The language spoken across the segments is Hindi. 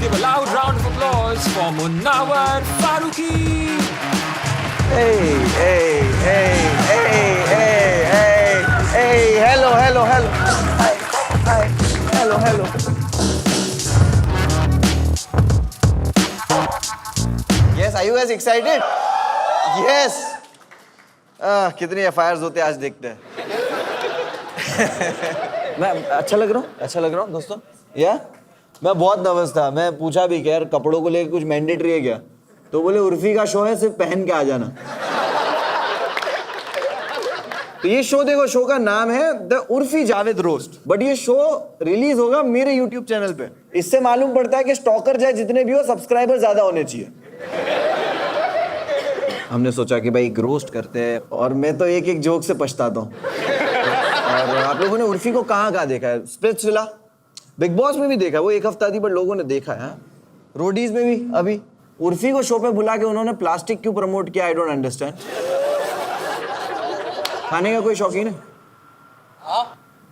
give a loud round of applause for Munawar Farooqi. Hey, hello. Hi, hello. Yes, are you guys excited? Yes. कितनी एफआईआर्स होते हैं आज देखते हैं. मैं अच्छा लग रहा हूँ दोस्तों. या मैं बहुत नर्वस था. मैं पूछा भी कि यार कपड़ों को लेकर कुछ मैंडेटरी है क्या, तो बोले उर्फी का शो है, सिर्फ पहन के आ जाना. तो ये शो देखो, शो का नाम है the Urfi Javed roast, but ये शो रिलीज होगा मेरे यूट्यूब चैनल पे. इससे मालूम पड़ता है कि स्टॉकर चाहे जितने भी हो, सब्सक्राइबर ज्यादा होने चाहिए. हमने सोचा कि भाई एक रोस्ट करते हैं, और मैं तो एक जोक से पछताता हूँ. और आप लोगों ने उर्फी को कहाँ देखा है? स्प्लिट्सविला, बिग बॉस में भी देखा, वो एक हफ्ता थी बट लोगों ने देखा है. रोडीज में भी. अभी उर्फी को शो पे बुला के उन्होंने प्लास्टिक क्यों प्रमोट किया, आई डोंट अंडरस्टैंड. खाने का कोई शौकीन है?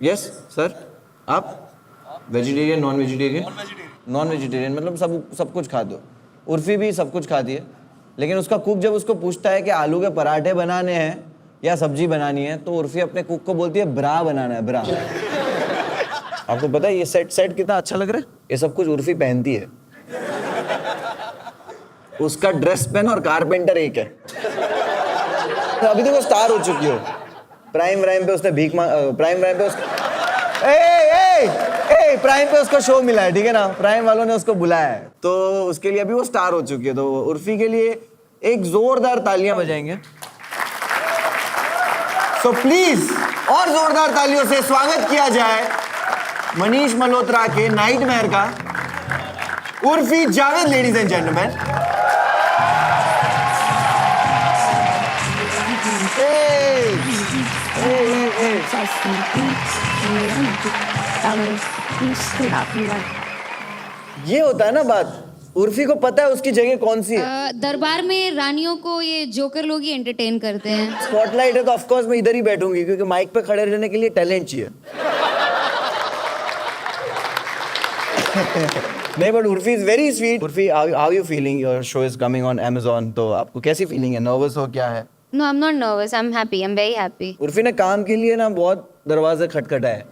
Yes sir. आप vegetarian, non vegetarian? Non vegetarian मतलब सब कुछ खाते हो. उर्फी भी सब कुछ खाती है, लेकिन उसका कुक जब उसको पूछता है कि आलू के पराठे बनाने हैं या सब्जी बनानी है, तो उर्फी अपने कुक को बोलती है ब्रा बनाना है, ब्रा. आपको पता है ये सेट कितना अच्छा लग रहा है? ये सब कुछ उर्फी पहनती है. उसका ड्रेस पेन और कारपेंटर एक है. तो अभी तो वो स्टार हो चुकी हो. प्राइम पे उसने भीख मांग, प्राइम पे उसको शो मिला है, ठीक है ना. प्राइम वालों ने उसको बुलाया है, तो उसके लिए अभी वो स्टार हो चुकी है. तो उर्फी के लिए एक जोरदार तालियां बजाएंगे. सो प्लीज और जोरदार तालियों से स्वागत किया जाए मनीष मल्होत्रा के नाइटमेयर का Urfi Javed. Ladies and gentleman. ये होता है ना बात. उर्फी को पता है उसकी जगह कौन सी है. दरबार में रानियों को ये जोकर लोग ही एंटरटेन करते हैं. स्पॉटलाइट है तो ऑफ कोर्स मैं इधर ही बैठूंगी, क्योंकि माइक पे खड़े रहने के लिए टैलेंट चाहिए. नहीं, but Urfi is very sweet. Urfi, how you feeling? Your show is coming on Amazon, तो आपको कैसी फीलिंग है? नर्वस हो क्या है? No, I'm not nervous. I'm happy. I'm very happy. Urfi ने काम के लिए ना बहुत दरवाजे खटखटाए,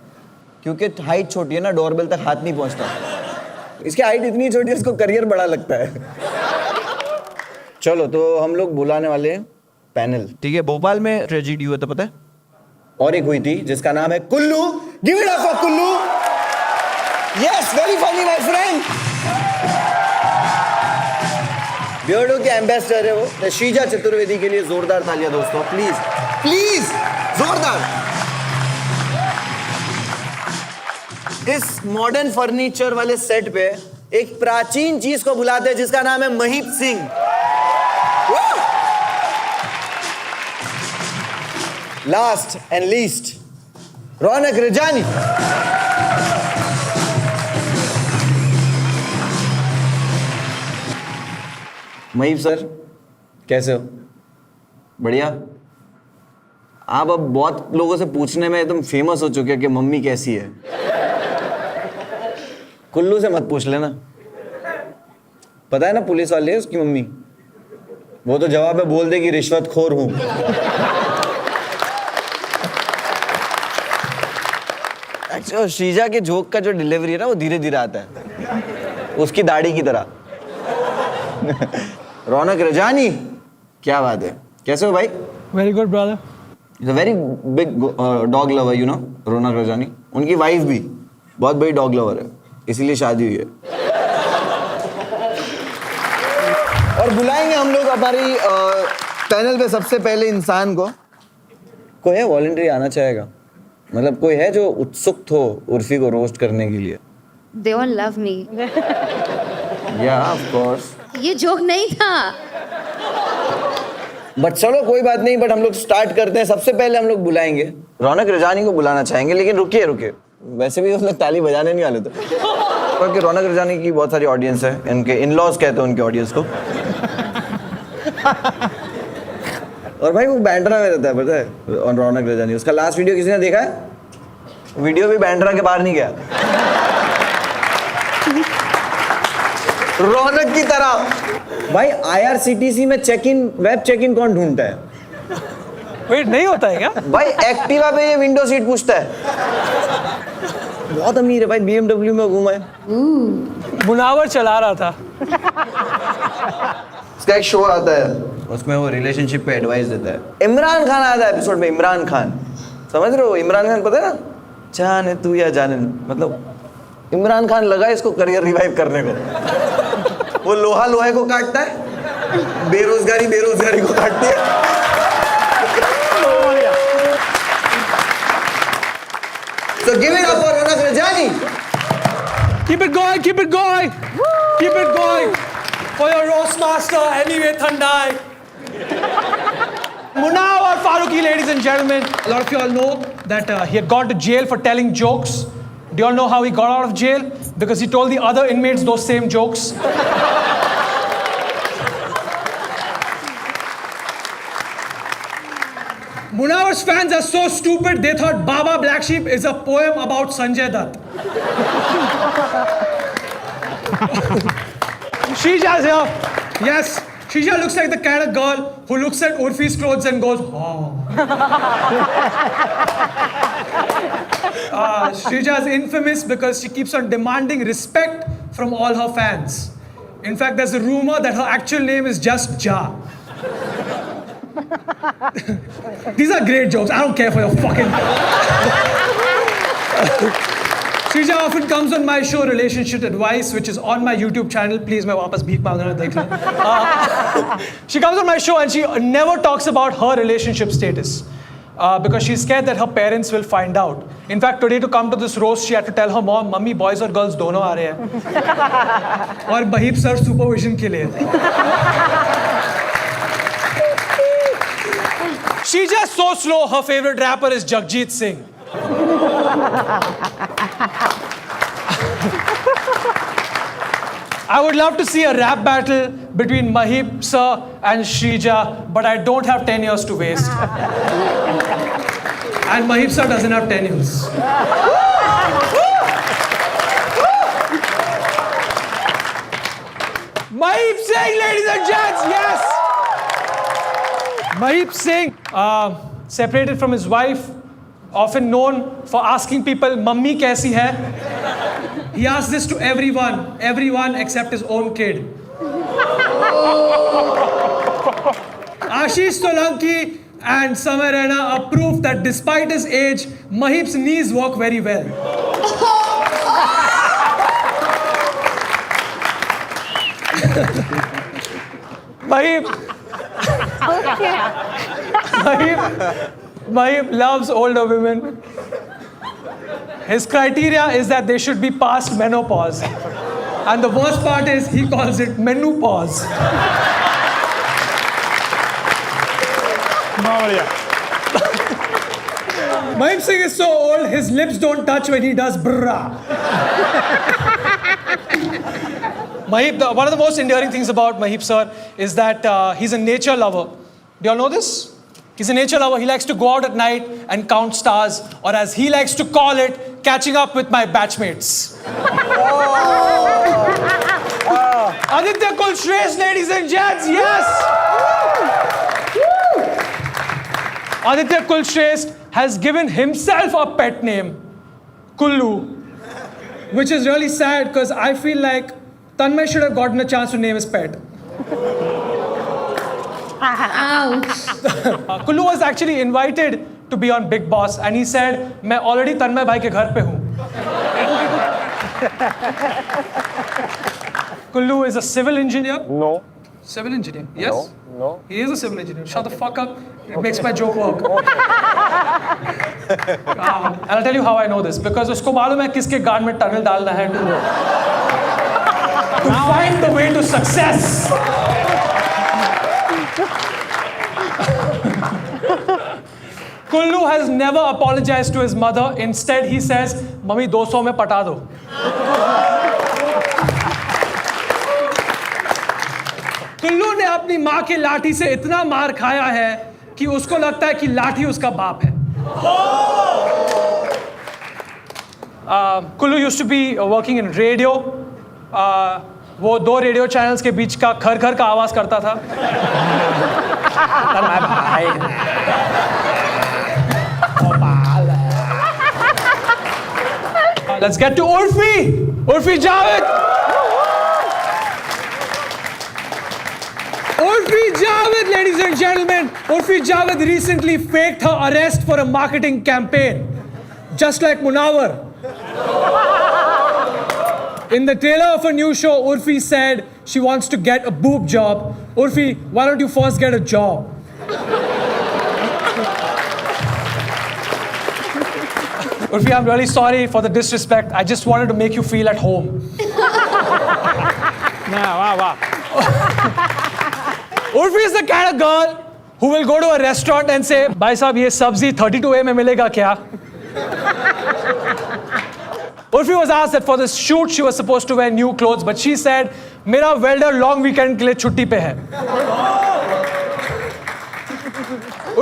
क्योंकि हाइट छोटी है ना, डोरबेल तक हाथ नहीं पहुंचता. इसकी हाइट इतनी छोटी है, इसको करियर बड़ा लगता है. चलो, तो हम लोग बुलाने वाले हैं पैनल, ठीक है. भोपाल में ट्रेजेडी हुआ था, पता है? और एक हुई थी जिसका नाम है Kullu. Give it up for Kullu. Yes, very funny my friend. Beardo के एम्बेसडर है वो. शीजा चतुर्वेदी के लिए जोरदार तालियां दोस्तों, प्लीज जोरदार. इस मॉडर्न फर्नीचर वाले सेट पे एक प्राचीन चीज को बुलाते हैं जिसका नाम है Mahip Singh. Last and least, Raunak Rajani. Mahip sir, कैसे हो? बढ़िया. आप अब बहुत लोगों से पूछने में एकदम फेमस हो चुके हैं कि मम्मी कैसी है. कुल्लू से मत पूछ लेना. पता है ना पुलिस वाले है उसकी मम्मी. वो तो जवाब में बोल दे कि रिश्वतखोर हूं. अच्छा, शीजा के जोक का जो डिलीवरी है ना, वो धीरे धीरे आता है, उसकी दाढ़ी की तरह. रौनक रजानी, क्या बात है, कैसे हो भाई? Very good brother. Is a very big dog lover, you know. Raunak Rajani, उनकी वाइफ भी बहुत बड़ी डॉग लवर है, इसीलिए शादी हुई है. और बुलाएंगे हम लोग हमारी पैनल पे सबसे पहले इंसान को. कोई है वॉलंटरी आना चाहेगा? मतलब कोई है जो उत्सुक हो उर्फी को रोस्ट करने के लिए? They all love me. या ऑफ कोर्स. ये जोक नहीं था. बट चलो कोई बात नहीं. बट हम लोग स्टार्ट करते हैं. सबसे पहले हम लोग बुलाएंगे रौनक रजानी को बुलाना चाहेंगे, लेकिन रुकिए. वैसे भी उस लोग ताली बजाने नहीं वाले थे, क्योंकि रौनक रजानी की बहुत सारी ऑडियंस है. इनके इन-लॉज कहते हैं उनके ऑडियंस को. और भाई वो बैंड्रा में रहता है, पता है? और रौनक रजानी, उसका लास्ट वीडियो किसी ने देखा है? वीडियो भी बैंड्रा के बाहर नहीं गया. रौनक की तरह। भाई IRCTC में वेब चेक इन कौन ढूंढता है? वेट नहीं होता है क्या? भाई एक्टिवा पे ये विंडो सीट पूछता है। बहुत अमीर है भाई, BMW में घूमा है। मुनावर चला रहा था। इसका एक शो आता है, उसमें वो रिलेशनशिप पे एडवाइस देता है। इमरान खान आता है एपिसोड में। इमरान खान, समझ रहे हो? इमरान खान पता है ना, जाने तू या जाने, मतलब इमरान खान लगा इसको करियर रिवाइव करने को। वो लोहे को काटता है, बेरोजगारी को काटती है। So give it up for Ronak Rajani. Keep it going, keep it going, keep it going for your roast master, Anyway Thandai. Munawar Farooqi, ladies and gentlemen. A lot of you all know that he had gone to jail for telling jokes. Do you all know how he got out of jail? Because he told the other inmates those same jokes. Munawar's fans are so stupid, they thought Baba Black Sheep is a poem about Sanjay Dutt. Shreeja's here. Yes, Shreeja looks like the kind of girl who looks at Urfi's clothes and goes, oh. Shreeja is infamous because she keeps on demanding respect from all her fans. In fact, there's a rumor that her actual name is just Ja. These are great jokes. I don't care for your fucking... Shreeja often comes on my show Relationship Advice, which is on my YouTube channel. Please, मैं वापस भीख मांग रहा देख लें. She comes on my show and she never talks about her relationship status because she's scared that her parents will find out. In fact, today to come to this roast, she had to tell her mom, "Mummy, boys और girls दोनों आ रहे हैं." और बहीप सर सुपरविजन के लिए. She's just so slow. Her favorite rapper is Jagjit Singh. I would love to see a rap battle between Mahip sir and Shreeja, but I don't have 10 years to waste. And Mahip sir doesn't have 10 years. Mahip Singh, ladies and gents, yes! Mahip Singh, separated from his wife, often known for asking people, "Mummy kaisi hai?" He asks this to everyone except his own kid. Ashish Solanki and Samay Raina are proof that despite his age, Mahip's knees work very well. Mahip loves older women. His criteria is that they should be past menopause. And the worst part is he calls it menopause. Mahip Singh is so old, his lips don't touch when he does brrrah. Mahip, one of the most endearing things about Mahip sir is that he's a nature lover. Do you all know this? He's a nature lover. He likes to go out at night and count stars, or as he likes to call it, catching up with my batchmates. Aditya Kulshrestha, ladies and gents, yes! Aditya Kulshrestha has given himself a pet name, Kullu, which is really sad because I feel like Tanmay should have gotten a chance to name his pet. Ouch. Kullu was actually invited to be on Big Boss and he said, "मैं already तन्मय भाई के घर पे हूँ." Kullu is a civil engineer. No. Civil engineer. Yes. No. He is a civil engineer. Shut the fuck up. It makes my joke work. And I'll tell you how I know this because उसको मालूम है किसके गान में टनल डालना है to find the way to success. Kullu has never apologized to his mother. Instead, he says, "Mummy, 200 में पटा दो." कुल्लू ने अपनी माँ की लाठी से इतना मार खाया है कि उसको लगता है कि लाठी उसका बाप है. Kullu used to be working in radio. वो 2 रेडियो चैनल्स के बीच का खर खर का आवाज करता था। Let's get to Urfi Javed. Urfi Javed, ladies and gentlemen. Urfi Javed recently faked her arrest for a marketing campaign, just like Munawar. In the trailer of a new show, Urfi said she wants to get a boob job. Urfi, why don't you first get a job? Urfi, I'm really sorry for the disrespect. I just wanted to make you feel at home. Wow. Urfi is the kind of girl who will go to a restaurant and say, "Bhai sahab, ye sabzi 32A mein milega kya?" Urfi was asked that for this shoot she was supposed to wear new clothes, but she said, "Mera welder long weekend ke liye chutti pe hai."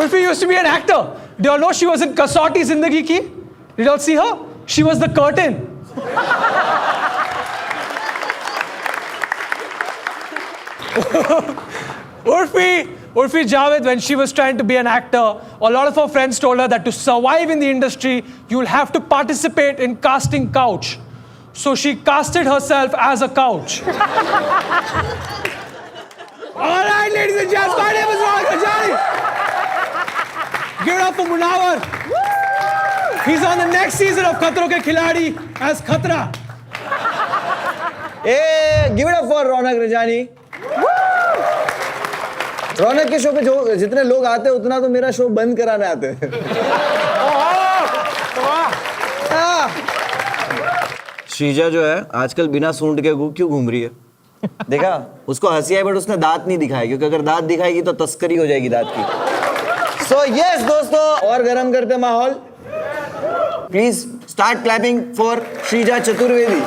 Urfi used to be an actor. Do you all know she was in Kasauti Zindagi Ki? Did you all see her? She was the curtain. Urfi Javed, when she was trying to be an actor, a lot of her friends told her that to survive in the industry, you'll have to participate in casting couch. So she casted herself as a couch. All right, ladies and gents, my name is Ronak Rajani. Give it up for Munawar. He's on the next season of Khatron Ke Khiladi as Khatra. Hey, give it up for रौनक रजानी। रौनक के शो पे जो जितने लोग आते हैं उतना तो मेरा शो बंद कराने आते हैं। श्रीजा जो है आजकल बिना सूंड के क्यों घूम रही है? देखा, उसको हंसी आई बट उसने दांत नहीं दिखाए, क्योंकि अगर दांत दिखाएगी तो तस्करी हो जाएगी दांत की। So yes दोस्तों, और गरम करते माहौल। Please start clapping for Shrija Chaturvedi.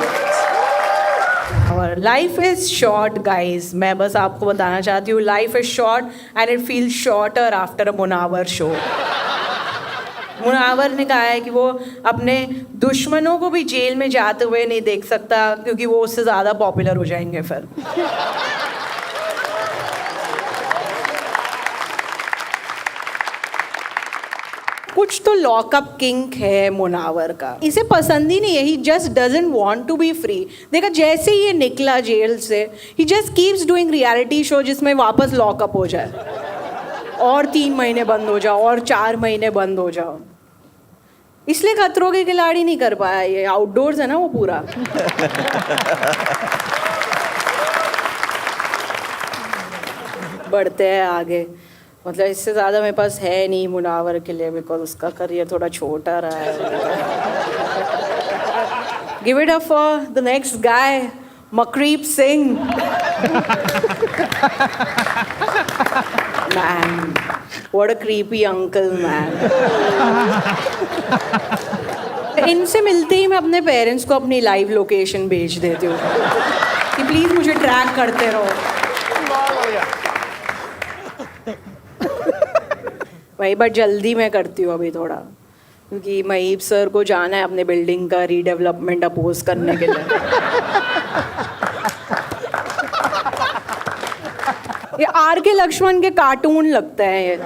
Life is short, guys. मैं बस आपको बताना चाहती हूँ, life is short and it feels shorter after a Munawar show. Munawar ने कहा है कि वो अपने दुश्मनों को भी जेल में जाते हुए नहीं देख सकता, क्योंकि वो उससे ज़्यादा पॉपुलर हो जाएंगे फिर। कुछ तो लॉकअप किंक है मुनावर का, इसे पसंद ही नहीं है। He just doesn't want to be free. देखा, जैसे ही ये निकला जेल से, he just keeps doing reality show जिसमें वापस लॉकअप हो जाए, और 3 महीने बंद हो जाओ, और 4 महीने बंद हो जाओ। इसलिए खतरों के खिलाड़ी नहीं कर पाया। ये आउटडोर्स है ना वो पूरा। बढ़ते हैं आगे, मतलब इससे ज़्यादा मेरे पास है नहीं मुनावर के लिए, बिकॉज उसका करियर थोड़ा छोटा रहा है। Give it up for the next guy, Makrib Singh. Man, what a creepy uncle man. इनसे मिलते ही मैं अपने पेरेंट्स को अपनी लाइव लोकेशन भेज देती हूँ कि प्लीज़ मुझे ट्रैक करते रहो। वही, बट जल्दी मैं करती हूँ अभी थोड़ा, क्योंकि महीप सर को जाना है अपने बिल्डिंग का रीडेवलपमेंट अपोज करने के लिए। ये R.K. लक्ष्मण के कार्टून लगते हैं ये।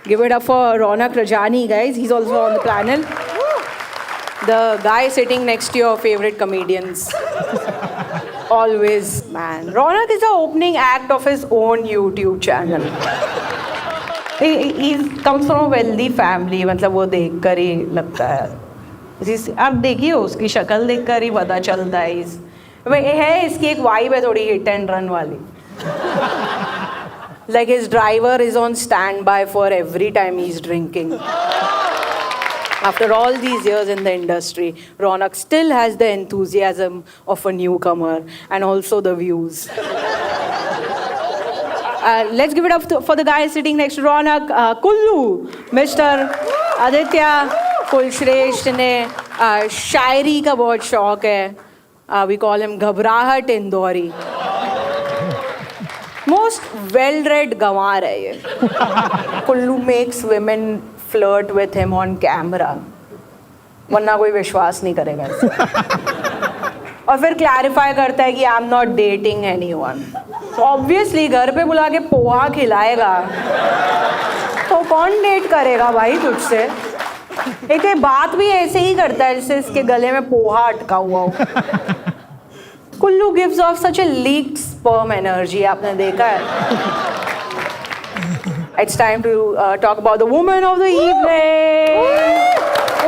Give it up for Raunak Rajani, guys. He's also on the panel. The guy sitting next to your favorite comedians. Always, man. Ronak is the opening act of his own YouTube channel. He comes from a wealthy family, मतलब वो देख कर ही लगता है। आप देखिए उसकी शक्ल देख कर ही पता चलता है। है इसकी एक वाइब है थोड़ी हिट एंड रन वाली। Like his driver is on standby for every time he's drinking. After all these years in the industry, Ronak still has the enthusiasm of a newcomer and also the views. Let's give it up for the guy sitting next to Ronak, Kullu, Mr. Aditya Kulshresht ने शायरी का बहुत शौक है. We call him घबराहट इंदौरी. Most well-read गंवार है ये. Kullu makes women flirt with him on camera, वरना कोई विश्वास नहीं करेगा. और फिर क्लैरिफाई करता है कि I am not dating anyone. Obviously घर पे बुला के पोहा खिलाएगा तो कौन डेट करेगा भाई तुझसे। एक ये बात भी ऐसे ही करता है जैसे इसके गले में पोहा अटका हुआ हो। Kullu gives of such A leaked sperm energy, आपने देखा है। It's time to talk about the woman of the evening,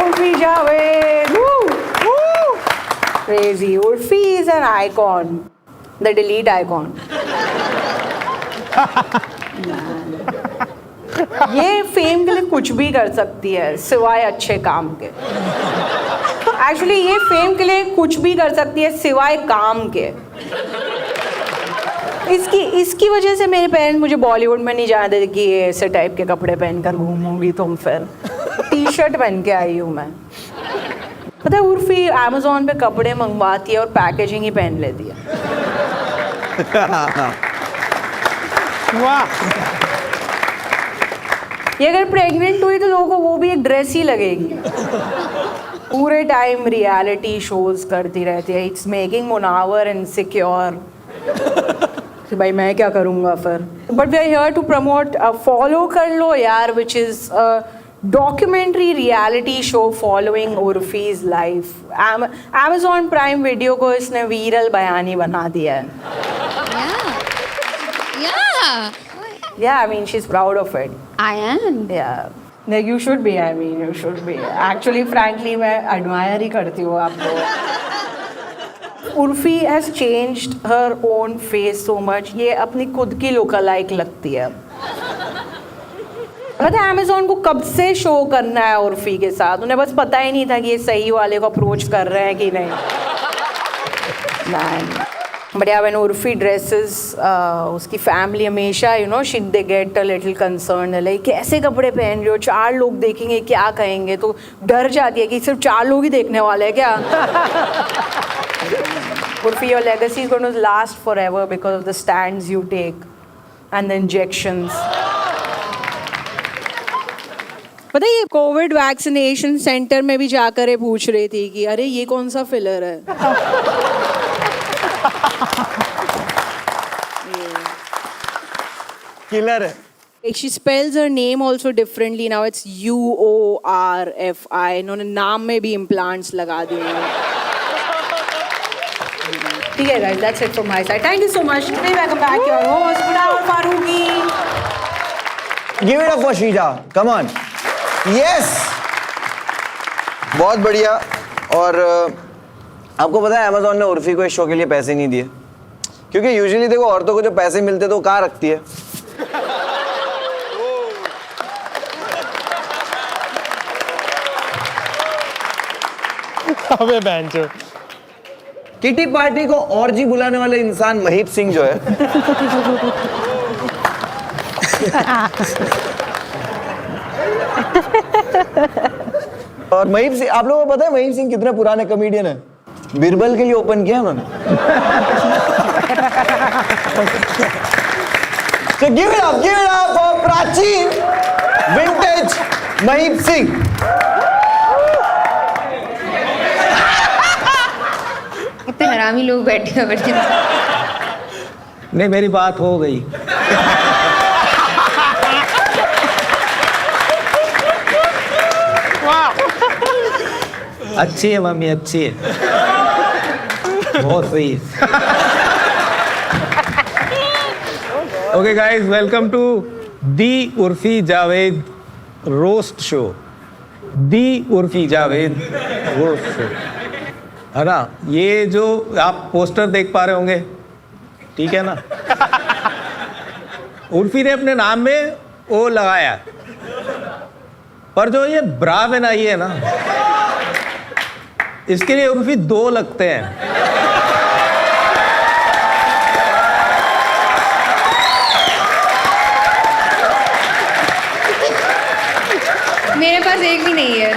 Urfi Javed. Woo! Woo! Crazy. Urfi is an icon, the delete icon. ये फेम के लिए कुछ भी कर सकती है सिवाय अच्छे काम के। एक्चुअली ये फेम के लिए कुछ भी कर सकती है सिवाय काम के। इसकी वजह से मेरे पेरेंट्स मुझे बॉलीवुड में नहीं जाने देते कि ये ऐसे टाइप के कपड़े पहनकर घूमूंगी तुम। फिर टी शर्ट पहन के आई हूँ मैं। पता है उर्फी अमेज़ॉन पे कपड़े मंगवाती है और पैकेजिंग ही पहन लेती है। वाह। ये अगर प्रेग्नेंट हुई तो लोगों को वो भी एक ड्रेस ही लगेगी। पूरे टाइम रियलिटी शोज करती रहती है। इट्स मेकिंग मुनावर इनसिक्योर कि भाई मैं क्या करूँगा फिर। But we are here to promote follow कर लो यार, which is documentary reality show following Urfi's life. Amazon prime video को इसने वीरल बयानी बना दिया है। Yeah, I mean she's proud of it. I am. Yeah. Like you should be. I mean you should be. Actually, frankly, मैं admire ही करती हूँ आपको। Urfi has changed her own face so much. ये अपनी खुद की lookalike लगती है। पता है Amazon को कब से शो करना है उर्फी के साथ, उन्हें बस पता ही नहीं था कि ये सही वाले को अप्रोच कर रहे हैं कि नहीं। But yeah, when Urfi dresses, उसकी फैमिली हमेशा they get a little concerned, like कैसे कपड़े पहन रहे हो, 4 लोग देखेंगे क्या कहेंगे, तो डर जाती है कि सिर्फ 4 लोग ही देखने वाले हैं क्या। Urfi, your legacy is going to last forever because of the stands you take and the injections. पता है ये कोविड वैक्सीनेशन सेंटर में भी जाकर ये पूछ रही थी कि अरे ये कौन सा फिलर है। किलर है। She spells her name also differently now. It's UORFI. इन्होंने नाम में भी implants लगा दिए हैं। ठीक है guys, that's it from my side. Thank you so much. Please welcome back your host Munawar Farooqi. Give it up for Shrija. Come on. Yes. बहुत बढ़िया। और आपको पता है Amazon ने उर्फी को इस शो के लिए पैसे नहीं दिए, क्योंकि यूजुअली देखो औरतों को जो पैसे मिलते तो वो कहाँ रखती है। अबे बैंचो। किटी पार्टी को ऑर्जी बुलाने वाले इंसान महीप सिंह जो है और महीप सिंह, आप लोगों को पता है महीप सिंह कितने पुराने कॉमेडियन है। बिरबल के लिए ओपन किया उन्होंने। So give it up for प्राचीन विंटेज महीप सिंह। इतने हरामी लोग बैठे हैं। नहीं, मेरी बात हो गई। अच्छी है मम्मी, अच्छी है, बहुत सही है। Okay guys, welcome to the Urfi Javed roast show. The Urfi Javed roast show है ना। ये जो आप पोस्टर देख पा रहे होंगे, ठीक है ना, उर्फी ने अपने नाम में ओ लगाया, पर जो ये ब्रा बनाई है ना, इसके लिए उर्फी 2 लगते हैं। मेरे पास एक भी नहीं है।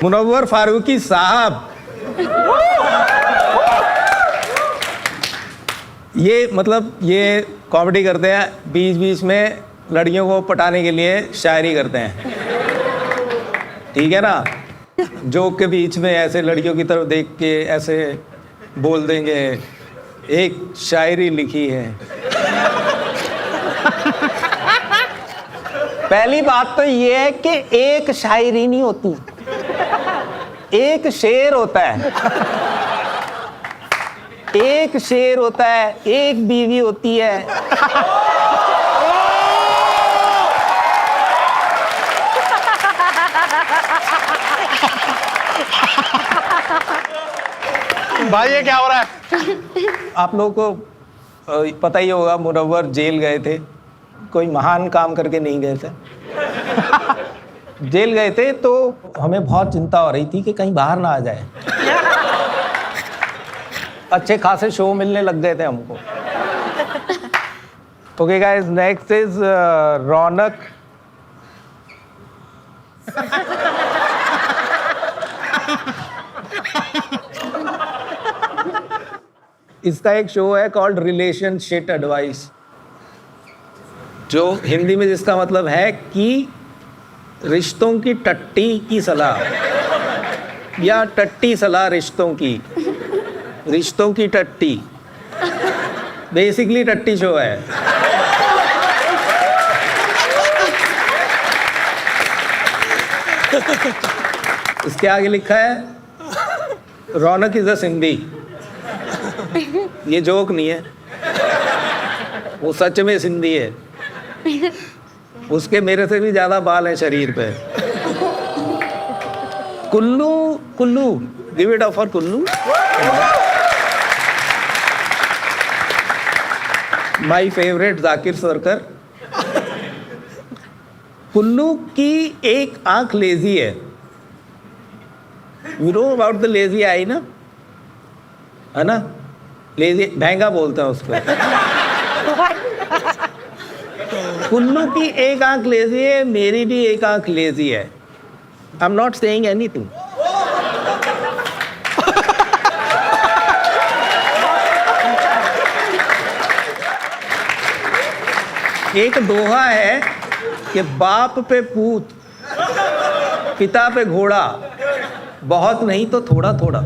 मुनव्वर फारूकी साहब, ये मतलब ये कॉमेडी करते हैं, बीच बीच में लड़कियों को पटाने के लिए शायरी करते हैं, ठीक है ना। जोक के बीच में ऐसे लड़कियों की तरफ देख के ऐसे बोल देंगे, एक शायरी लिखी है। पहली बात तो ये है कि एक शायरी नहीं होती, एक शेर होता है। एक शेर होता है, एक बीवी होती है। भाई ये क्या हो रहा है? आप लोगों को पता ही होगा, मुनव्वर जेल गए थे, कोई महान काम करके नहीं गए थे। जेल गए थे तो हमें बहुत चिंता हो रही थी कि कहीं बाहर ना आ जाए। अच्छे खासे शो मिलने लग गए थे हमको। ओके गाइस, नेक्स्ट इज रौनक। इसका एक शो है कॉल्ड रिलेशनशिप एडवाइस, जो हिंदी में जिसका मतलब है कि रिश्तों की टट्टी की सलाह, या टट्टी सलाह रिश्तों की टट्टी। बेसिकली टट्टी शो है। इसके आगे लिखा है रौनक इज अ सिंधी। ये जोक नहीं है, वो सच में सिंधी है। उसके मेरे से भी ज्यादा बाल हैं शरीर पे। Kullu, Kullu, give it up for Kullu. My favourite Zakir Sarkar. Kullu की एक आंख लेजी है। You know about the lazy eye ना, है ना? लेजी महंगा बोलते हैं उसको। कुल्लू की एक आंख लेजी है, मेरी भी एक आंख लेजी है। I am not saying anything. एक दोहा है कि बाप पे पूत, पिता पे घोड़ा, बहुत नहीं तो थोड़ा थोड़ा।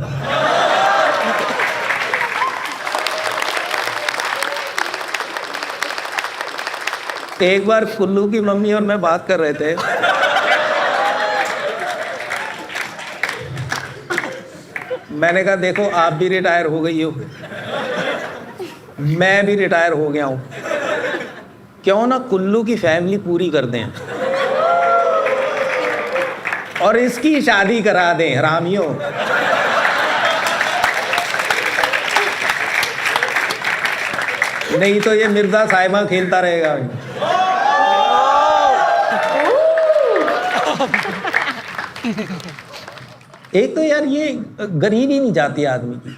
एक बार कुल्लू की मम्मी और मैं बात कर रहे थे। मैंने कहा देखो आप भी रिटायर हो गई हो, मैं भी रिटायर हो गया हूं, क्यों ना कुल्लू की फैमिली पूरी कर दें और इसकी शादी करा दें हरामियों। नहीं तो ये मिर्जा साहिबा खेलता रहेगा। एक तो यार ये गरीबी नहीं जाती आदमी की,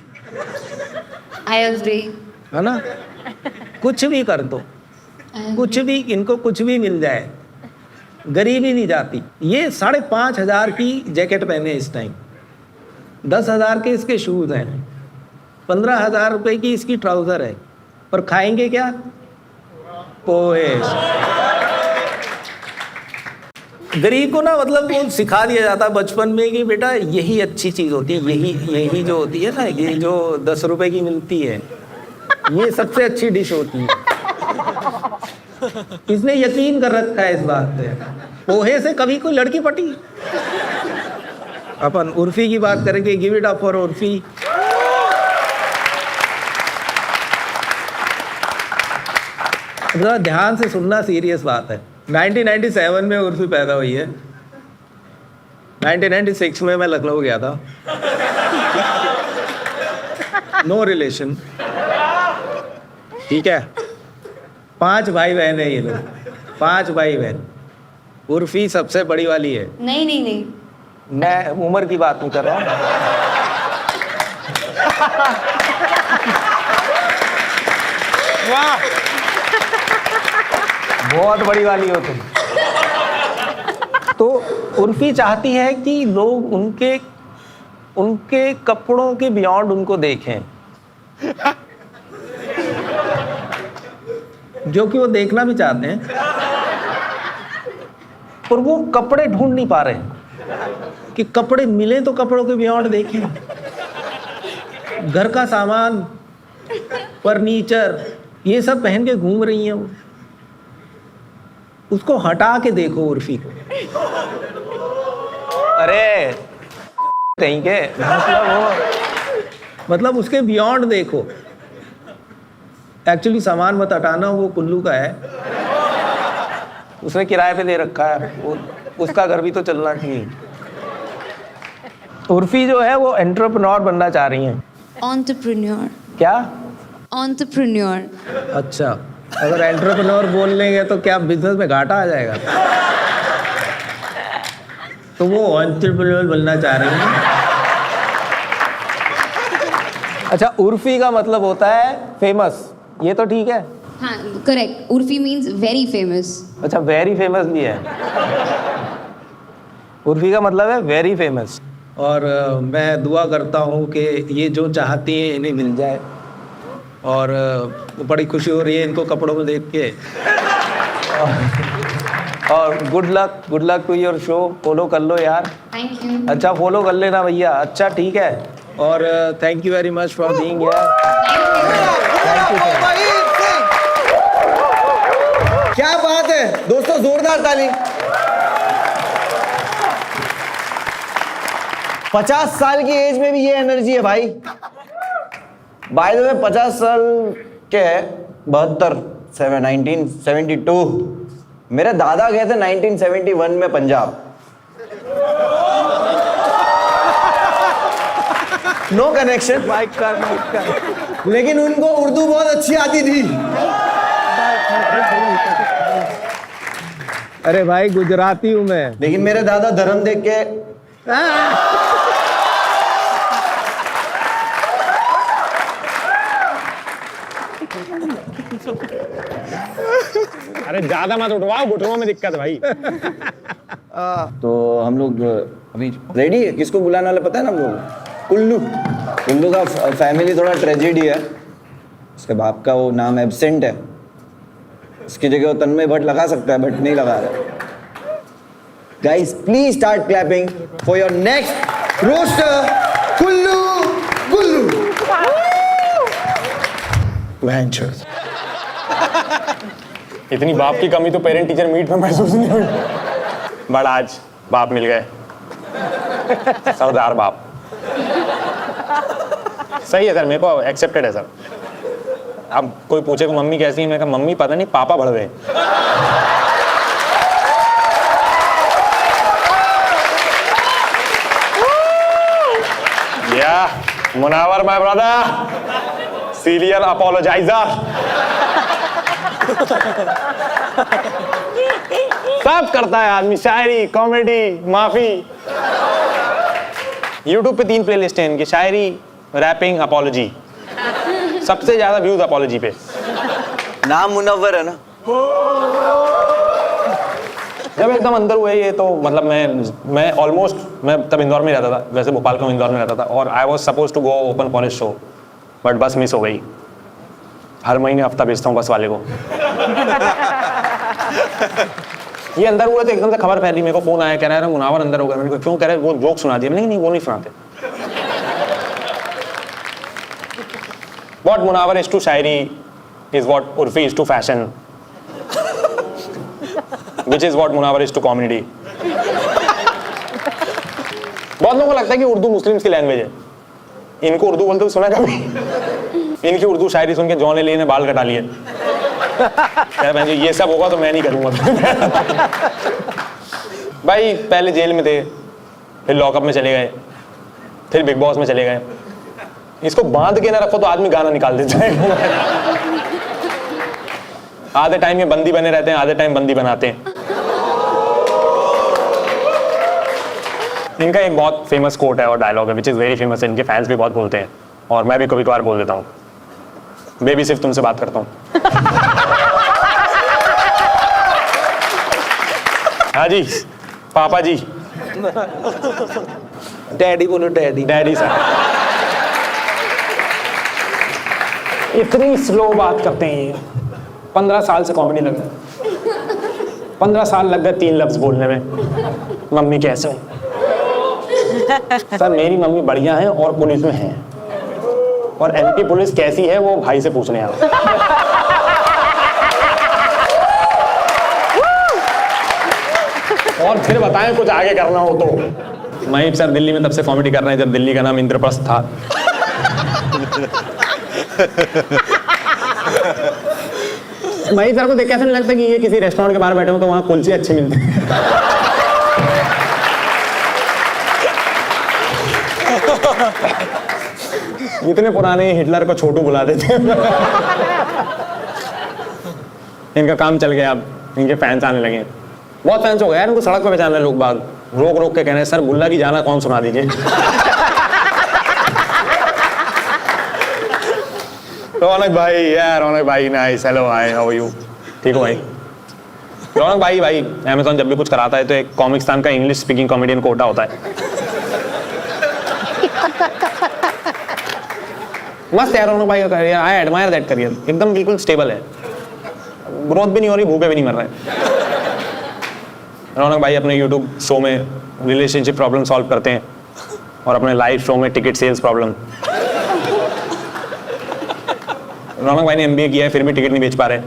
आई एग्री, है ना? कुछ भी कर दो, कुछ भी, इनको कुछ भी मिल जाए, गरीबी नहीं जाती। ये 5,500 की जैकेट पहने इस टाइम, 10,000 के इसके शूज हैं, 15,000 रुपए की इसकी ट्राउजर है, पर खाएंगे क्या? पोहे। गरीब को ना मतलब वो सिखा दिया जाता है बचपन में कि बेटा यही अच्छी चीज होती है, यही जो होती है ना, ये जो 10 रुपए की मिलती है, ये सबसे अच्छी डिश होती है। इसने यकीन कर रखा है इस बात पे। पोहे से कभी कोई लड़की पटी? अपन उर्फी की बात करेंगे। Give it up for Urfi. ध्यान से सुनना, सीरियस बात है। 1997 में उर्फी पैदा हुई है। 1996 में मैं लखनऊ गया था। नो रिलेशन, ठीक है? 5 भाई बहन है ये लोग, 5 भाई बहन। उर्फी सबसे बड़ी वाली है। नहीं नहीं नहीं, मैं उम्र की बात नहीं कर रहा हूँ। वाह, बहुत बड़ी वाली हो तुम। तो उर्फी चाहती है कि लोग उनके कपड़ों के बियॉन्ड उनको देखें, जो कि वो देखना भी चाहते हैं, पर वो कपड़े ढूंढ नहीं पा रहे हैं। कि कपड़े मिले तो कपड़ों के बियॉन्ड देखें, घर का सामान, फर्नीचर, ये सब पहन के घूम रही हैं वो। उसको हटा के देखो उर्फी को। अरे कहीं के मतलब उसके बियॉन्ड देखो। एक्चुअली सामान मत हटाना, वो कुल्लू का है, उसने किराए पे दे रखा है, वो उसका घर भी तो चलना चाहिए। उर्फी जो है वो एंटरप्रेन्योर बनना चाह रही हैं। एंटरप्रेन्योर। क्या? एंटरप्रेन्योर। अच्छा, अगर एंटरप्रेन्योर बोल लेंगे तो क्या बिजनेस में घाटा आ जाएगा? तो वो एंटरप्रेन्योर बनना चाह रही हैं। अच्छा, उर्फी का मतलब होता है फेमस, ये तो ठीक है। हाँ correct, Urfi means very famous. अच्छा, वेरी फेमस भी है। उर्फी का मतलब है वेरी फेमस। और मैं दुआ करता हूँ कि ये जो चाहती हैं इन्हें मिल जाए। और बड़ी खुशी हो रही है इनको कपड़ों में देख के। और good luck to your show. Follow कर लो यार। Thank you. अच्छा, फॉलो कर लेना भैया। अच्छा ठीक है। और thank you very much for being here. क्या बात है दोस्तों, जोरदार ताली। 50 साल की एज में भी ये एनर्जी है भाई। बाय द वे 50 साल के है, 1972। मेरे दादा गए थे 1971 में पंजाब। नो कनेक्शन, लेकिन उनको उर्दू बहुत अच्छी आती थी। अरे भाई गुजराती हूँ मैं। लेकिन मेरे दादा धर्म देख के अरे ज्यादा मत उठवाओ, घुटनों में दिक्कत भाई। तो हम लोग अभी रेडी है। किसको बुलाने वाला पता है ना हम लोग? कुल्लू का फैमिली थोड़ा ट्रेजेडी है। उसके बाप का वो नाम एब्सेंट है, इसकी जगह वो तन्मय भट्ट लगा सकता है, बट नहीं लगा रहा। Guys please start clapping for your next roaster Kullu. Ventures. इतनी बाप की कमी तो पेरेंट टीचर मीट में महसूस नहीं हुई, बट आज बाप मिल गए, सरदार बाप। सही है सर, मेरे को एक्सेप्टेड है सर। अब कोई पूछे को मम्मी कैसी है, मैं कहा मम्मी पता नहीं, पापा बढ़ गए। या मुनावर माय ब्रदर, सीरियल अपोलोजाइजर, सब करता है आदमी, शायरी, कॉमेडी, माफी। YouTube पे 3 प्लेलिस्ट हैं इनकी, शायरी, रैपिंग, अपॉलॉजी। सबसे ज्यादा व्यूज अपॉलॉजी पे। नाम मुनव्वर है ना? जब एकदम अंदर हुए ये तो मतलब मैं ऑलमोस्ट, मैं तब इंदौर में रहता था, वैसे भोपाल का इंदौर में रहता था, और I was suppose to go open for show, but bus miss हो गई। हर महीने हफ्ता भेजता हूँ बस वाले को। ये अंदर हुए तो एकदम से खबर फैली, मेरे को फोन आया, कह रहा है मुनावर अंदर हो गया। मैंने कहा क्यों? कह रहे वो जोक सुना दिया। नहीं वो नहीं सुनाते। What Munawar is to Shayari is what Urfi is to fashion, which is what Munawar is to comedy. बहुत लोगों को लगता है कि उर्दू मुस्लिम्स की लैंग्वेज है। इनको उर्दू बोलते हुए सुना कभी? इनकी उर्दू शायरी सुन के जॉन एलियन ने बाल कटा लिए। ये सब होगा तो मैं नहीं करूंगा। भाई पहले जेल में थे, फिर लॉकअप में चले गए, फिर बिग बॉस में चले गए। इसको बांध के ना रखो तो आदमी गाना निकाल देता है। आधे टाइम ये बंदी बने रहते हैं, आधे टाइम बंदी बनाते हैं। इनका एक बहुत फेमस कोट है और डायलॉग है, विच इज वेरी फेमस है, इनके फैंस भी बहुत बोलते हैं, और मैं भी कभी कभार बोल देता हूँ। बेबी सिर्फ तुमसे बात करता हूँ। हाँ जी पापा जी। डैडी बोलो, डैडी। Daddy sir. इतनी स्लो बात करते हैं ये। 15 साल से कॉमेडी लग रहा है। 15 साल लग गए 3 लफ्ज बोलने में। मम्मी कैसे हो? सर मेरी मम्मी बढ़िया है और पुलिस में है, और एमपी पुलिस कैसी है वो भाई से पूछने आओ। और फिर बताएं कुछ आगे करना हो तो। महीप सर दिल्ली में तब से कॉमेडी कर रहे हैं जब दिल्ली का नाम इंद्रप्रस्थ था। महीप सर को देख कैसे नहीं लगता कि ये किसी रेस्टोरेंट के बाहर बैठे हो तो वहाँ कुलचे अच्छे मिलते हैं। इतने पुराने हिटलर को छोटू बुला देते। इनका काम चल गया, अब इनके फैंस आने लगे। बहुत फैंस हो गए यार, इनको सड़क पे पहचान रहे लोग बाग, रोक रोक के कह रहे हैं सर बुल्ला की जाना कौन सुना दीजिए। रौनक भाई यार, रौनक भाई nice, hello hi how are you, ठीक हो भाई? रौनक भाई अमेज़न जब भी कुछ कराता है तो एक कॉमिक्सतान का इंग्लिश स्पीकिंग कॉमेडियन कोटा होता है। मस्त यार रौनक भाई का career, I admire that career, एकदम बिल्कुल स्टेबल है, ग्रोथ भी नहीं हो रही, भूखे भी नहीं मर रहे। रौनक भाई अपने यूट्यूब शो में रिलेशनशिप प्रॉब्लम सॉल्व करते हैं और अपने लाइव शो में टिकट सेल्स प्रॉब्लम। रौनक भाई ने MBA किया है फिर भी टिकट नहीं बेच पा रहे।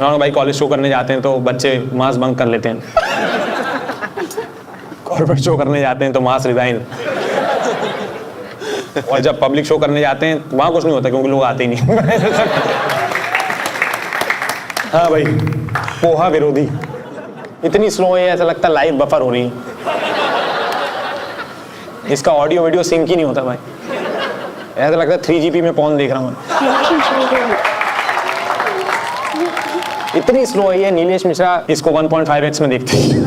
रौनक भाई कॉलेज शो करने जाते हैं तो बच्चे मास बंक कर लेते हैं, कॉर्पोरेट शो करने जाते हैं तो मास रिजाइन, और जब पब्लिक शो करने जाते हैं वहां कुछ नहीं होता क्योंकि लोग आते ही नहीं। हाँ भाई पोहा विरोधी इतनी स्लो है ऐसा लगता है लाइव बफर हो रही है, इसका ऑडियो वीडियो सिंक ही नहीं होता भाई, ऐसा लगता है 3GP में पॉन देख रहा हूँ। इतनी स्लो है ये, नीलेश मिश्रा इसको 1.5x में देखते हैं।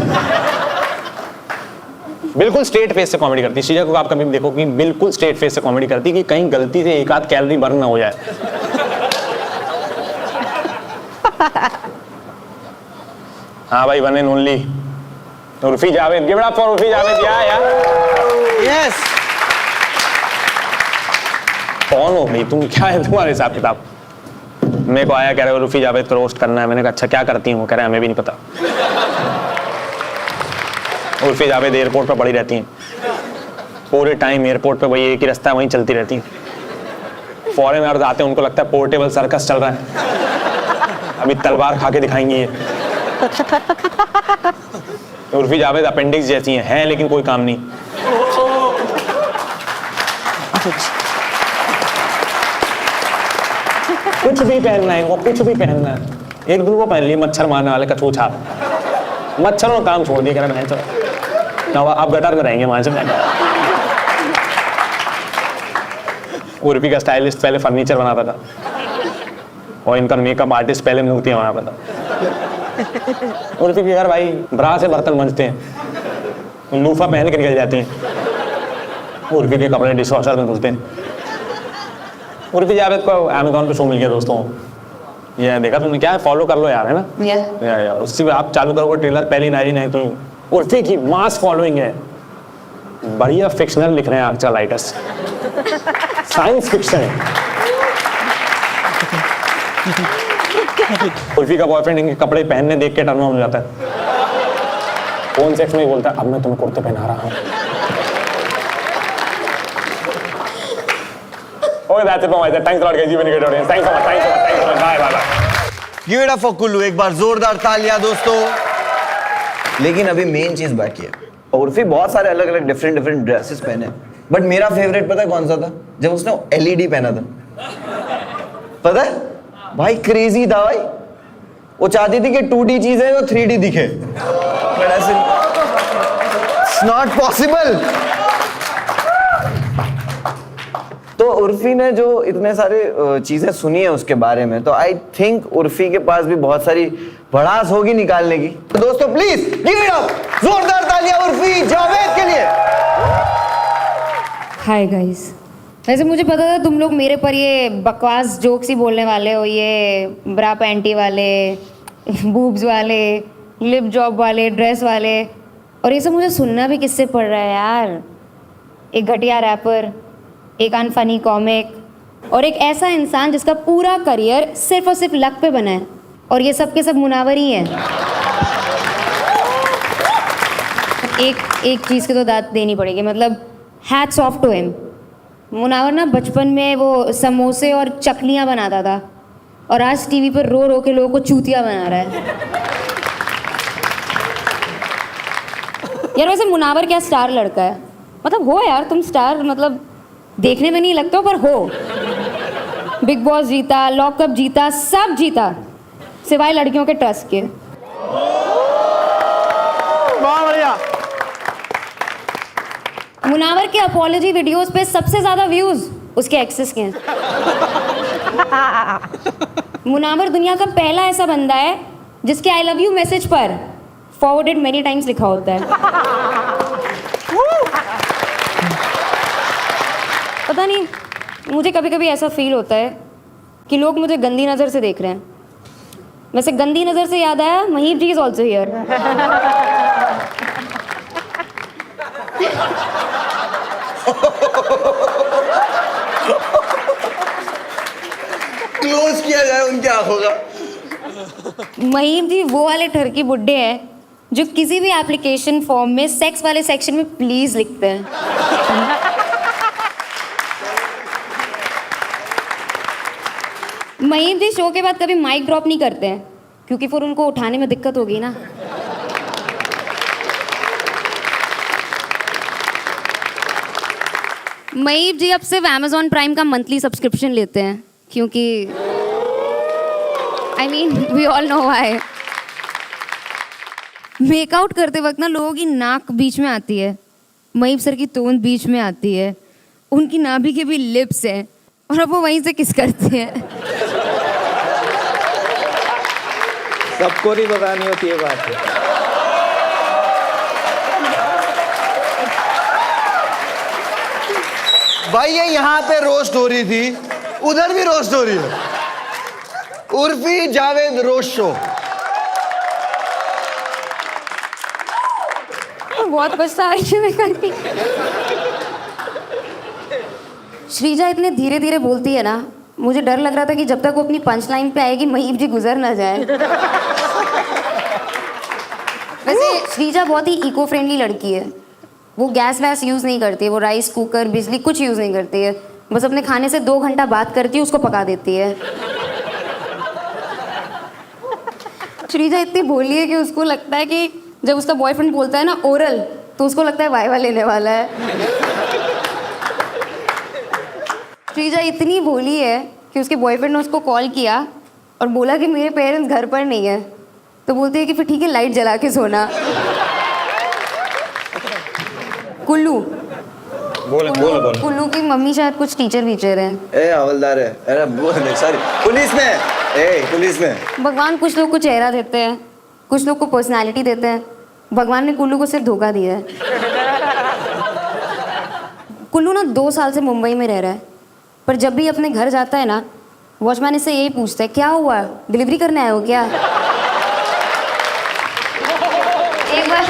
बिल्कुल स्ट्रेट फेस से कॉमेडी करती है शीजा को, आप कभी देखो कि बिल्कुल स्ट्रेट फेस से कॉमेडी करती है कि कहीं गलती से एक आध कैलोरी बर्न ना हो जाए। हाँ भाई one and only Urfi Javed, give it up for Urfi Javed यार। यस कौन हो भाई तुम, क्या है तुम्हारे हिसाब किताब? मेरे को आया कह रहे हो उर्फी जावेद को रोस्ट करना है, मैंने कहा अच्छा क्या करती हूँ? कह रहे हमें भी नहीं पता। उर्फी जावेद एयरपोर्ट पर पड़ी रहती हैं पूरे टाइम, एयरपोर्ट पे वही एक ही रास्ता है वहीं चलती रहती हैं। फॉरेनर्स आते हैं उनको लगता है पोर्टेबल सर्कस चल रहा है, अभी तलवार खा के दिखाएंगी ये। उर्फी जावेद अपेंडिक्स जैसी हैं लेकिन कोई काम नहीं। कुछ भी पहनना है वो, कुछ भी पहनना है, एक दिन वो पहन लिए मच्छर मारने वाले कछू छाप, मच्छरों काम छोड़ दिया, कह रहे हैं चलो आप गटर में रहेंगे वहां से। उर्फी का स्टाइलिस्ट पहले फर्नीचर बनाता था और इनका मेकअप आर्टिस्ट पहले मूर्तियां बनाता था। उर्फी के घर भाई ब्रा से बर्तन मंजते हैं, लूफा पहन के निकल जाते हैं, उर्फी के कपड़े डिशवॉशर में धुलते हैं। उर्फी जावेद को अमेज़न पे शो मिल गया दोस्तों, ये देखा तुमने? क्या है, फॉलो कर लो यार, है ना? या उससे आप चालू करो ट्रेलर पहली नारी नहीं तो उर्फी की मास फॉलोइंग है, बढ़िया फिक्शनल लिख रहे हैं आजकल राइटर्स, साइंस फिक्शन है। उर्फी का बॉयफ्रेंड इनके कपड़े पहनने देख के टर्न ऑन हो जाता है, फोन सेक्स में ही बोलता है अब मैं तुम्हें कुर्ते पहना रहा हूँ। Okay, that's it from my side. Thanks a lot, guys. You've been a great audience. Thanks so much. Thanks so much. Thanks so much. Bye, bye, bye. Give it up for Kullu, एक बार जोरदार तालियां दोस्तों। लेकिन अभी मेन चीज बाकी है। उर्फी बहुत सारे अलग अलग डिफरेंट ड्रेसेस पहने, बट मेरा फेवरेट पता है कौन सा था? जब उसने LED पहना था, पता है भाई, क्रेजी था भाई। वो चाहती थी कि 2D चीजें वो 3D दिखे, बट ऐसे इट्स नॉट पॉसिबल। तो उर्फी ने जो इतने सारे चीजें सुनी है उसके बारे में, तो आई थिंक उर्फी के पास भी बहुत सारी भड़ास होगी निकालने की। तो दोस्तों प्लीज गिव इट अप, जोरदार तालियां उर्फी जावेद के लिए। हाय गाइस, वैसे मुझे पता था तुम लोग मेरे पर ये बकवास जोक्स ही बोलने वाले हो, ये ब्रा पैंटी वाले, बूब्स वाले, लिप जॉब वाले, ड्रेस वाले, और ये सब मुझे सुनना भी किससे पड़ रहा है यार। एक घटिया रैपर, एक अनफनी कॉमिक, और एक ऐसा इंसान जिसका पूरा करियर सिर्फ और सिर्फ लक पे बना है। और ये सब के सब मुनावर ही हैं। एक चीज़ की तो दाद देनी पड़ेगी, मतलब hats off to him. Munawar ना बचपन में वो समोसे और चकलियाँ बनाता था और आज टीवी पर रो रो के लोगों को चूतिया बना रहा है। यार वैसे मुनावर क्या स्टार लड़का है, मतलब हो यार तुम स्टार, मतलब देखने में नहीं लगते हो पर हो। बिग बॉस जीता, लॉकअप जीता, सब जीता सिवाय लड़कियों के ट्रस्ट के। बहुत बढ़िया। मुनावर के अपॉलॉजी वीडियोस पे सबसे ज्यादा व्यूज उसके एक्सेस के हैं। मुनावर दुनिया का पहला ऐसा बंदा है जिसके आई लव यू मैसेज पर फॉरवर्डेड मेनी टाइम्स लिखा होता है। पता नहीं, मुझे कभी कभी ऐसा फील होता है कि लोग मुझे गंदी नज़र से देख रहे हैं। वैसे गंदी नज़र से याद आया, महीप जी इज ऑल्सो हियर। क्लोज किया जाए उनकी आंखों का। महीप जी वो वाले ठरकी बुड्ढे हैं जो किसी भी एप्लीकेशन फॉर्म में सेक्स वाले सेक्शन में प्लीज लिखते हैं। महीप जी शो के बाद कभी माइक ड्रॉप नहीं करते हैं क्योंकि फिर उनको उठाने में दिक्कत होगी ना। महीप जी अब सिर्फ Amazon प्राइम का मंथली सब्सक्रिप्शन लेते हैं क्योंकि I mean we all know why. Make out करते वक्त ना लोगों की नाक बीच में आती है, महीप सर की तोंद बीच में आती है, उनकी नाभि के भी लिप्स हैं और अब वो वहीं से किस करते हैं। सबको नहीं बतानी होती है बात। भाई ये यहाँ पे रोस्ट हो रही थी, उधर भी रोस्ट हो रही है। Urfi Javed roast show. बहुत पछता रही है मैं करके। श्रीजा इतने धीरे धीरे बोलती है ना, मुझे डर लग रहा था कि जब तक वो अपनी पंच लाइन पे आएगी महीप जी गुजर ना जाए। वैसे श्रीजा बहुत ही इको फ्रेंडली लड़की है, वो गैस वैस यूज़ नहीं करती है, वो राइस कुकर बिजली कुछ यूज़ नहीं करती है, बस अपने खाने से 2 घंटा बात करती है, उसको पका देती है। श्रीजा इतनी भोली है कि उसको लगता है कि जब उसका बॉयफ्रेंड बोलता है ना ओरल तो उसको लगता है वाइवा लेने वाला है। श्रीजा इतनी भोली है कि उसके बॉयफ्रेंड ने उसको कॉल किया और बोला कि मेरे पेरेंट्स घर पर नहीं है, तो बोलती है कि फिर ठीक है लाइट जला के सोना। कुल्लू कुल्लू की मम्मी शायद कुछ टीचर वीचर है। ए हवलदार है, अरे वो सॉरी पुलिस में, पुलिस में। भगवान कुछ लोग को चेहरा देते हैं, कुछ लोग को पर्सनालिटी देते हैं। भगवान ने कुल्लू को सिर्फ धोखा दिया है। कुल्लू ना 2 साल से मुंबई में रह रहा है, पर जब भी अपने घर जाता है ना वॉचमैन इससे यही पूछता है क्या हुआ, डिलीवरी करने आए हो क्या। एक बार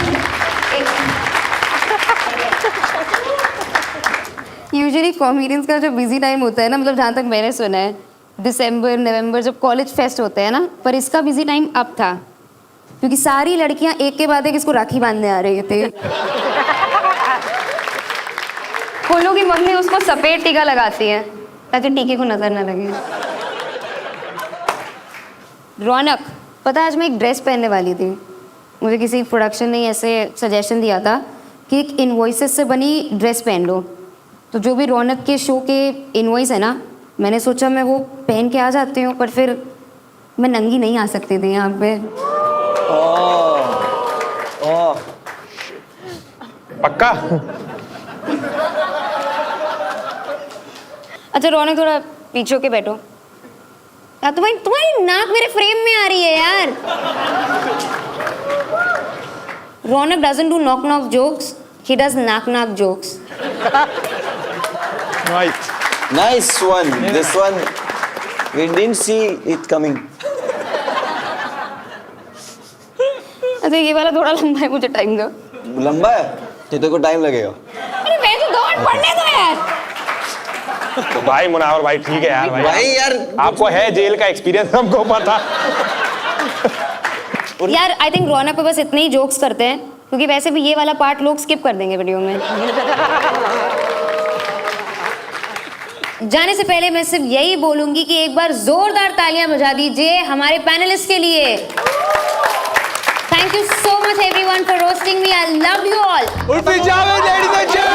यूजुअली कॉमेडियंस का जो बिजी टाइम होता है ना, मतलब जहाँ तक मैंने सुना है दिसंबर नवंबर जब कॉलेज फेस्ट होते हैं ना, पर इसका बिजी टाइम अब था क्योंकि सारी लड़कियां एक के बाद एक इसको राखी बांधने आ रही थी। कुल्लू की मम्मी उसको सफेद टीका लगाती है ताकि टीके को नजर ना लगे। रौनक, पता है आज मैं एक ड्रेस पहनने वाली थी, मुझे किसी प्रोडक्शन ने ऐसे सजेशन दिया था कि एक इनवॉइसेस से बनी ड्रेस पहन लो, तो जो भी रौनक के शो के इनवॉइस है ना, मैंने सोचा मैं वो पहन के आ जाती हूँ, पर फिर मैं नंगी नहीं आ सकती थी यहाँ पे। पक्का? अच्छा रौनक थोड़ा पीछे होके बैठो। यार तुम्हारी नाक मेरे फ्रेम में आ रही है यार। रौनक doesn't do knock knock jokes, he does knock knock jokes. Right. Nice one. This one we didn't see it coming. अच्छा ये वाला थोड़ा लंबा है, मुझे टाइम दो। लंबा है तो तेरे को टाइम लगेगा। अरे मैं तो 2 मिनट पढ़ने दो यार। तो भाई मुनावर भाई ठीक है यार, भाई यार आपको है जेल का एक्सपीरियंस, हमको पता। यार आई थिंक रौनक पे बस इतने ही जोक्स करते हैं क्योंकि वैसे भी ये वाला पार्ट लोग स्किप कर देंगे वीडियो में। जाने से पहले मैं सिर्फ यही बोलूंगी कि एक बार जोरदार तालियां बजा दीजिए हमारे पैनलिस्ट के लिए। Thank you so much everyone for roasting me. I love you all. Urfi Javed, ladies and gentlemen.